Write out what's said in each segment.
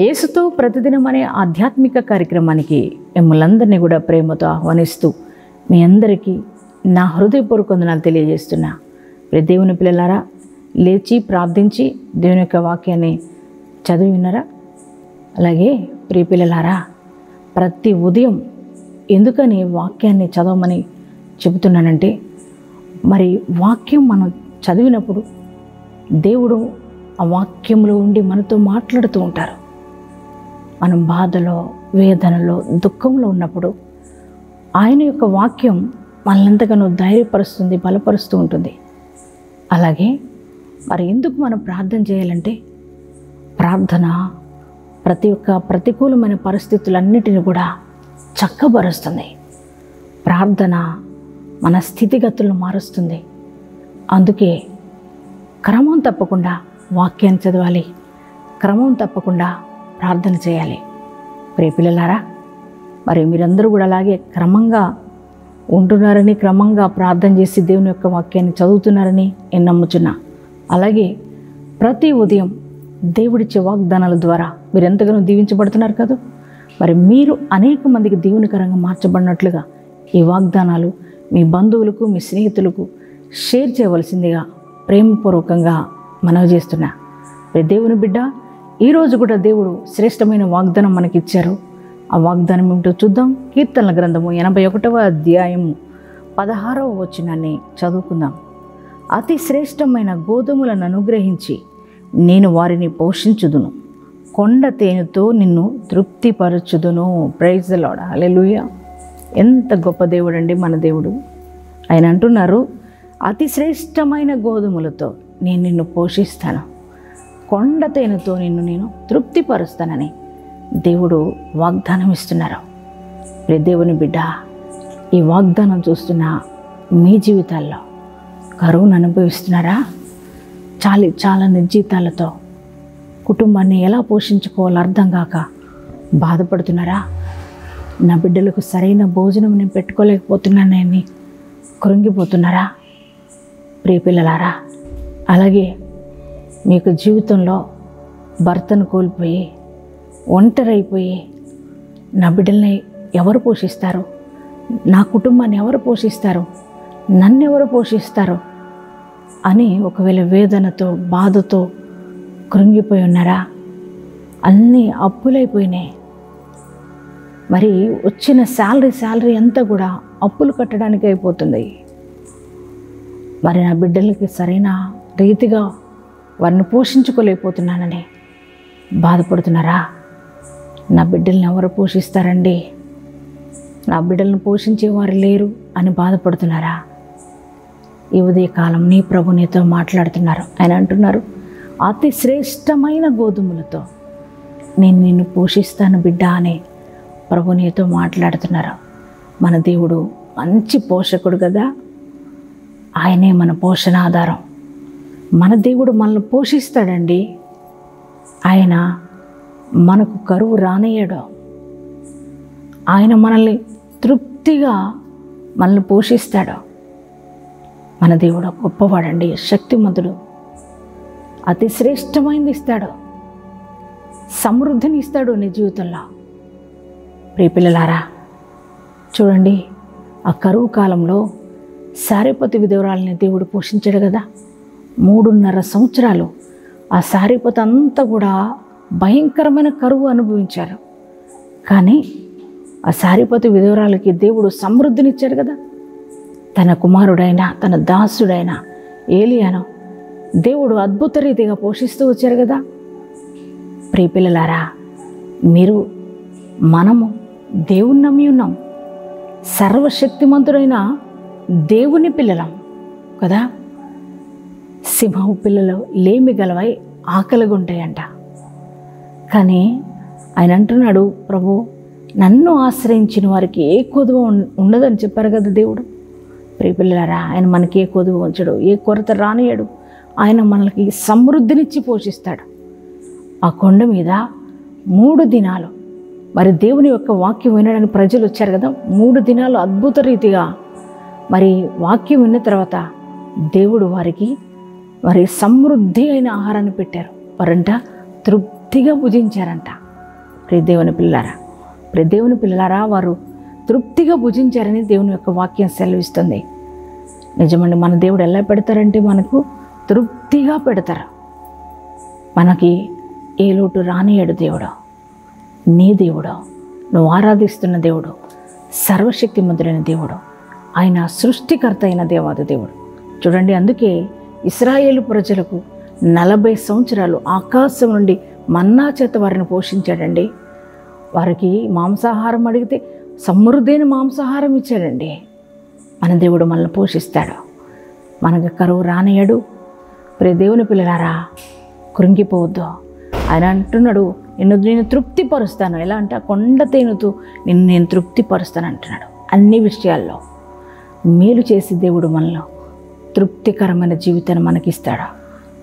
యేసుతో ప్రతిదినం అనే ఆధ్యాత్మిక కార్యక్రమానికి మిమ్మల్ందరినీ కూడా ప్రేమతో ఆహ్వానిస్తూ మీ అందరికీ నా హృదయపూర్వక వందనాలు తెలియజేస్తున్నా. దేవుని పిల్లలారా, లేచి ప్రార్థించి దేవుని యొక్క వాక్యాన్ని చదివి విన్నారా? అలాగే ప్రియ పిల్లలారా, ప్రతి ఉదయం ఎందుకని వాక్యాన్ని చదవమని చెబుతున్నానంటే, మరి వాక్యం మనం చదివినప్పుడు దేవుడు ఆ వాక్యంలో ఉండి మనతో మాట్లాడుతూ ఉంటారు. మనం బాధలో, వేదనలో, దుఃఖంలో ఉన్నప్పుడు ఆయన యొక్క వాక్యం మనల్ని ఎంతగానో ధైర్యపరుస్తుంది, బలపరుస్తూ ఉంటుంది. అలాగే మరి ఎందుకు మనం ప్రార్థన చేయాలంటే, ప్రార్థన ప్రతి ఒక్క ప్రతికూలమైన పరిస్థితులన్నిటిని కూడా చక్కబరుస్తుంది. ప్రార్థన మన స్థితిగతులను మారుస్తుంది. అందుకే క్రమం తప్పకుండా వాక్యాన్ని చదవాలి, క్రమం తప్పకుండా ప్రార్థన చేయాలి. ప్రియ పిల్లలారా, మరి మీరందరూ కూడా అలాగే క్రమంగా ఉంటున్నారని, క్రమంగా ప్రార్థన చేసి దేవుని యొక్క వాక్యాన్ని చదువుతున్నారని నేను నమ్ముచున్నా. అలాగే ప్రతి ఉదయం దేవుడిచ్చే వాగ్దానాల ద్వారా మీరు ఎంతగానో దీవించబడుతున్నారు కదా. మరి మీరు అనేక మందికి దీవెనకరంగా మార్చబడినట్లుగా ఈ వాగ్దానాలు మీ బంధువులకు, మీ స్నేహితులకు షేర్ చేయవలసిందిగా ప్రేమపూర్వకంగా మనవి చేస్తున్నా. దేవుని బిడ్డ, ఈరోజు కూడా దేవుడు శ్రేష్టమైన వాగ్దానం మనకి ఇచ్చారు. ఆ వాగ్దానం ఏమిటో చూద్దాం. కీర్తనల గ్రంథము 81వ అధ్యాయము 16వ వచనాన్ని చదువుకుందాం. అతి శ్రేష్టమైన గోధుమలను అనుగ్రహించి నేను వారిని పోషించుదును, కొండ తేనెతో నిన్ను తృప్తిపరచుదును. ప్రైజ్ ది లార్డ్, హల్లెలూయా. ఎంత గొప్ప దేవుడు అండి మన దేవుడు. ఆయన అంటున్నారు, అతి శ్రేష్టమైన గోధుమలతో నేను నిన్ను పోషిస్తాను, కొండ తేనెతో నిన్ను నేను తృప్తిపరుస్తానని దేవుడు వాగ్దానం ఇస్తున్నారు. దేవుని బిడ్డ, ఈ వాగ్దానం చూస్తున్న మీ జీవితాల్లో కరువును అనుభవిస్తున్నారా? చాలా నిర్జీతాలతో కుటుంబాన్ని ఎలా పోషించుకోవాలో అర్థం కాక బాధపడుతున్నారా? నా బిడ్డలకు సరైన భోజనం నేను పెట్టుకోలేకపోతున్నానని కృంగిపోతున్నారా? ప్రియ పిల్లలారా, అలాగే మీకు జీవితంలో భర్తను కోల్పోయి ఒంటరైపోయి నా బిడ్డల్ని ఎవరు పోషిస్తారు, నా కుటుంబాన్ని ఎవరు పోషిస్తారు, నన్ను ఎవరు పోషిస్తారు అని ఒకవేళ వేదనతో, బాధతో కృంగిపోయి ఉన్నారా? అన్నీ అప్పులైపోయినాయి. మరి వచ్చిన శాలరీ అంతా కూడా అప్పులు కట్టడానికి అయిపోతుంది. మరి నా బిడ్డలకి సరైన రీతిగా వారిని పోషించుకోలేకపోతున్నానని బాధపడుతున్నారా? నా బిడ్డల్ని ఎవరు పోషిస్తారండి, నా బిడ్డలను పోషించేవారు లేరు అని బాధపడుతున్నారా? ఈ ఉదయకాలం నీ ప్రభు నీతో మాట్లాడుతున్నారు. ఆయన అంటున్నారు, అతి శ్రేష్టమైన గోధుమలతో నేను నిన్ను పోషిస్తాను బిడ్డ అని ప్రభు నీతో మాట్లాడుతున్నారు. మన దేవుడు మంచి పోషకుడు కదా. ఆయనే మన పోషణాధారం. మన దేవుడు మనల్ని పోషిస్తాడండి. ఆయన మనకు కరువు రానియ్యడు. ఆయన మనల్ని తృప్తిగా మనల్ని పోషిస్తాడు. మన దేవుడు గొప్పవాడండి, శక్తిమంతుడు. అతి శ్రేష్టమైనది ఇస్తాడు, సమృద్ధిని ఇస్తాడు నీ జీవితంలో. ప్రియ పిల్లలారా, చూడండి, ఆ కరువు కాలంలో సారెపతి విధవరాలని దేవుడు పోషించాడు కదా. 3.5 సంవత్సరాలు ఆ సారెపతి అంతా కూడా భయంకరమైన కరువు అనుభవించారు. కానీ ఆ సారెపతి విధవరాలకి దేవుడు సమృద్ధినిచ్చాడు కదా. తన కుమారుడైన, తన దాసుడైన ఏలియాను దేవుడు అద్భుత రీతిగా పోషిస్తూ వచ్చారు కదా. ప్రియ పిల్లలారా, మనము దేవుని నమ్మి ఉన్నాం. సర్వశక్తిమంతుడైన దేవుని పిల్లలం కదా. సింహపు పిల్లలు లేమి గలవై ఆకలిగా ఉంటాయంట. కానీ ఆయన అంటున్నాడు, ప్రభు నన్ను ఆశ్రయించిన వారికి ఏ కొదువ ఉండదని చెప్పారు కదా దేవుడు. ప్రియ పిల్లలారా, ఆయన మనకి ఏ కొదువ ఉంచడు, ఏ కొరత రానియడు. ఆయన మనకి సమృద్ధినిచ్చి పోషిస్తాడు. ఆ కొండ మీద 3 దినాలు మరి దేవుని యొక్క వాక్యం వినడానికి ప్రజలు వచ్చారు కదా. 3 దినాలు అద్భుత రీతిగా మరి వాక్యం విన్న తర్వాత దేవుడు వారికి మరి సమృద్ధి అయిన ఆహారాన్ని పెట్టారు. వారంట తృప్తిగా భుజించారంట. దేవుని పిల్లలారా వారు తృప్తిగా భుజించారని దేవుని యొక్క వాక్యం సెలవిస్తుంది. నిజమండి, మన దేవుడు ఎలా పెడతారంటే మనకు తృప్తిగా పెడతారు. మనకి ఏ లోటు రానియడు దేవుడు. నీ దేవుడు, నువ్వు ఆరాధిస్తున్న దేవుడు సర్వశక్తిమంతుడైన దేవుడు. ఆయన సృష్టికర్త అయిన దేవాది దేవుడు. చూడండి, అందుకే ఇశ్రాయేలు ప్రజలకు 40 సంవత్సరాలు ఆకాశం నుండి మన్నా చేత వారిని పోషించాడండి. వారికి మాంసాహారం అడిగితే సమృద్ధైన మాంసాహారం ఇచ్చాడండి. మన దేవుడు మనల్ని పోషిస్తాడు, మనకు కరువు రానియడు. దేవుని పిల్లలారా, కృంగిపోవద్దు. ఆయన అంటున్నాడు, నేను తృప్తిపరుస్తాను. ఎలా అంటే కొండ తేనుతూ నేను తృప్తిపరుస్తాను అంటున్నాడు. అన్ని విషయాల్లో మేలు చేసి దేవుడు మనలో తృప్తికరమైన జీవితాన్ని మనకిస్తాడు.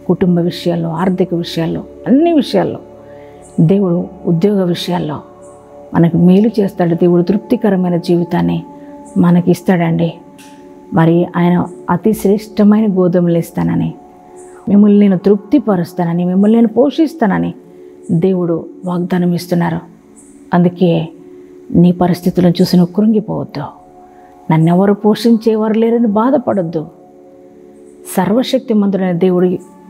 కుటుంబ విషయాల్లో, ఆర్థిక విషయాల్లో, అన్ని విషయాల్లో దేవుడు, ఉద్యోగ విషయాల్లో మనకు మేలు చేస్తాడు. దేవుడు తృప్తికరమైన జీవితాన్ని మనకి ఇస్తాడండి. మరి ఆయన అతి శ్రేష్టమైన గోధుమలు ఇస్తానని, మిమ్మల్ని నేను తృప్తిపరుస్తానని, మిమ్మల్ని నేను పోషిస్తానని దేవుడు వాగ్దానం ఇస్తున్నారు. అందుకే నీ పరిస్థితులను చూసి నువ్వు కృంగిపోవద్దు. నన్నెవరు పోషించేవారు లేరని బాధపడొద్దు. సర్వశక్తిమంతుడైన దేవుడు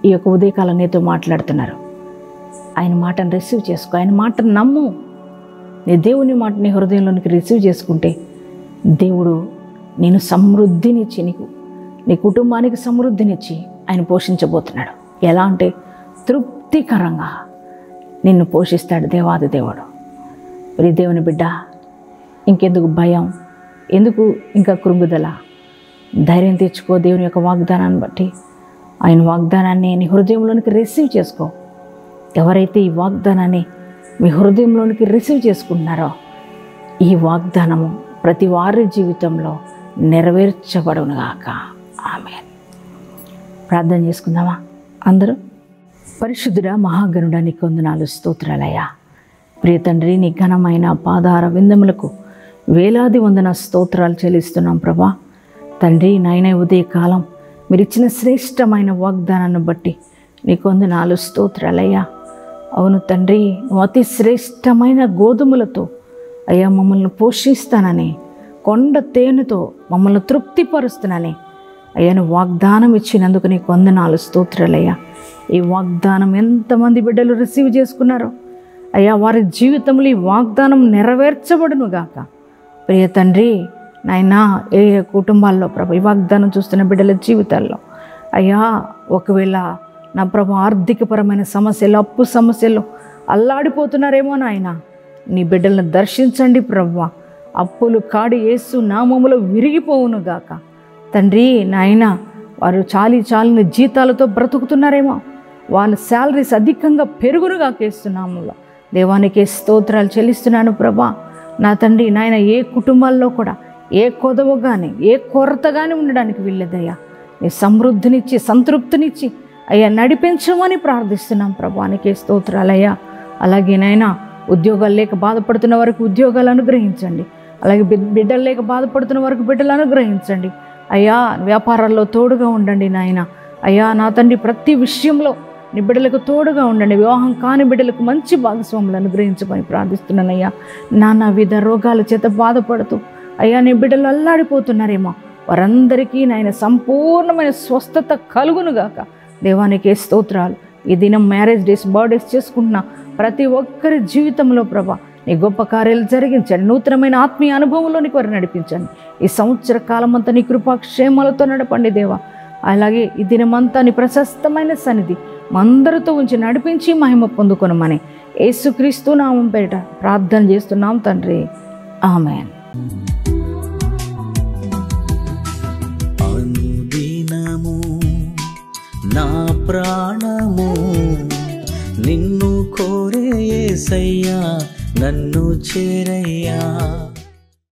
ఈ యొక్క ఉదయకాలం నీతో మాట్లాడుతున్నారు. ఆయన మాటను రిసీవ్ చేసుకో, ఆయన మాటను నమ్ము. నీ దేవుని మాట నీ హృదయంలోనికి రిసీవ్ చేసుకుంటే దేవుడు నేను సమృద్ధినిచ్చి, నీ కుటుంబానికి సమృద్ధినిచ్చి ఆయన పోషించబోతున్నాడు. ఎలా అంటే తృప్తికరంగా నిన్ను పోషిస్తాడు దేవాది దేవుడు. దేవుని బిడ్డ, ఇంకెందుకు భయం, ఎందుకు ఇంకా కృంగుదల? ధైర్యం తెచ్చుకో. దేవుని యొక్క వాగ్దానాన్ని బట్టి, ఆయన వాగ్దానాన్ని నీ హృదయంలోనికి రిసీవ్ చేసుకో. ఎవరైతే ఈ వాగ్దానాన్ని మీ హృదయంలోనికి రిసీవ్ చేసుకుంటున్నారో ఈ వాగ్దానము ప్రతి వారి జీవితంలో నెరవేర్చబడునుగాక. ఆమేన్. ప్రార్థన చేసుకుందామా అందరూ? పరిశుద్ధుడా, మహాగణుడా, నీకు వందనాలు, స్తోత్రాలయ్యా. ప్రియ తండ్రి, నీ ఘనమైన పాదార విందములకు వేలాది వందన స్తోత్రాలు చెల్లిస్తున్నాం ప్రభా. తండ్రి నాయన, ఉదయకాలం మీరు ఇచ్చిన శ్రేష్టమైన వాగ్దానాన్ని బట్టి నీకు వందనాలు, స్తోత్రాలయ్యా. అవును తండ్రి, నువ్వు అతి శ్రేష్టమైన గోధుమలతో అయ్యా మమ్మల్ని పోషిస్తానని, కొండ తేనెతో మమ్మల్ని తృప్తిపరుస్తానని అయ్యా నువ్వు వాగ్దానం ఇచ్చినందుకు నీకు వందనాలు, స్తోత్రాలయ్యా. ఈ వాగ్దానం ఎంతమంది బిడ్డలు రిసీవ్ చేసుకున్నారో అయ్యా, వారి జీవితంలో ఈ వాగ్దానం నెరవేర్చబడును గాక. ప్రియ తండ్రి నాయనా, ఏ కుటుంబాల్లో ప్రభు ఈ వాగ్దానం చూస్తున్న బిడ్డల జీవితాల్లో అయ్యా, ఒకవేళ నా ప్రభు ఆర్థికపరమైన సమస్యలు, అప్పు సమస్యలు అల్లాడిపోతున్నారేమో నాయన, నీ బిడ్డలను దర్శించండి ప్రభు. అప్పులు కాడి యేసు నామములో విరిగిపోవును గాక. తండ్రి నాయన, వారు చాలిన జీతాలతో బ్రతుకుతున్నారేమో, వాళ్ళ శాలరీస్ అధికంగా పెరుగునుగా కేస్తున్నాములో దేవానికి స్తోత్రాలు చెల్లిస్తున్నాను ప్రభా. నా తండ్రి నాయన, ఏ కుటుంబాల్లో కూడా ఏ కొదవ కానీ ఏ కొరత కానీ ఉండడానికి వీల్లేదయ్యా. నీ సమృద్ధినిచ్చి సంతృప్తినిచ్చి అయ్యా నడిపించమని ప్రార్థిస్తున్నాం ప్రభానికి స్తోత్రాలయ్యా. అలాగే నాయన, ఉద్యోగాలు లేక బాధపడుతున్న వారికి ఉద్యోగాలు అనుగ్రహించండి. అలాగే బిడ్డలు లేక బాధపడుతున్న వారికి బిడ్డలు అనుగ్రహించండి అయ్యా. వ్యాపారాల్లో తోడుగా ఉండండి నాయన. అయ్యా నా తండ్రి, ప్రతి విషయంలో నీ బిడ్డలకు తోడుగా ఉండండి. వివాహం కాని బిడ్డలకు మంచి భాగస్వాములు అనుగ్రహించమని ప్రార్థిస్తున్నానయ్యా. నానా విధ రోగాల చేత బాధపడుతూ అయ్యా నీ బిడ్డలు అల్లాడిపోతున్నారేమో, వారందరికీ నాయన సంపూర్ణమైన స్వస్థత కలుగునుగాక. దేవానికి స్తోత్రాలు. ఈ దినం మ్యారేజ్ డేస్, బర్త్డేస్ చేసుకుంటున్న ప్రతి ఒక్కరి జీవితంలో ప్రభా నీ గొప్ప కార్యాలు జరిగించండి. నూతనమైన ఆత్మీయ అనుభవంలోనికి వారు నడిపించండి. ఈ సంవత్సర కాలం అంతా నీ కృపాక్షేమాలతో నడపండి దేవా. అలాగే ఈ దినమంతా నీ ప్రశస్తమైన సన్నిధి మందరితో ఉంచి నడిపించి మహిమ పొందుకొనమని యేసుక్రీస్తు నామం పేరిట ప్రార్థన చేస్తున్నాం తండ్రి. ఆమేన్. అనుదినము నా ప్రాణము నిన్ను కోరే యేసయ్యా, నన్ను చేరయ్యా.